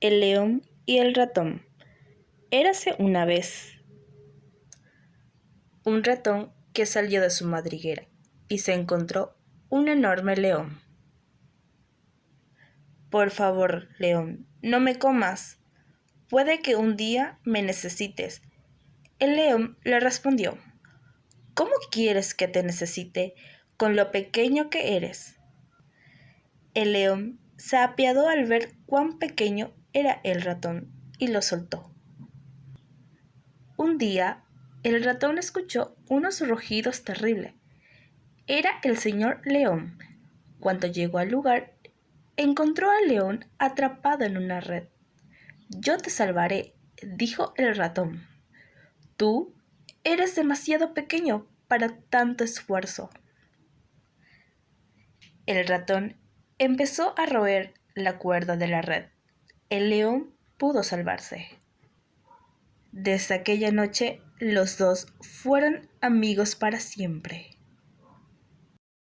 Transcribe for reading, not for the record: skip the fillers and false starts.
El león y el ratón. Érase una vez un ratón que salió de su madriguera y se encontró un enorme león. Por favor, león, no me comas. Puede que un día me necesites. El león le respondió: ¿Cómo quieres que te necesite con lo pequeño que eres? El león se apiadó al ver cuán pequeño era el ratón y lo soltó. Un día, el ratón escuchó unos rugidos terribles. Era el señor león. Cuando llegó al lugar, encontró al león atrapado en una red. «Yo te salvaré», dijo el ratón. «Tú eres demasiado pequeño para tanto esfuerzo». El ratón empezó a roer la cuerda de la red. El león pudo salvarse. Desde aquella noche, los dos fueron amigos para siempre.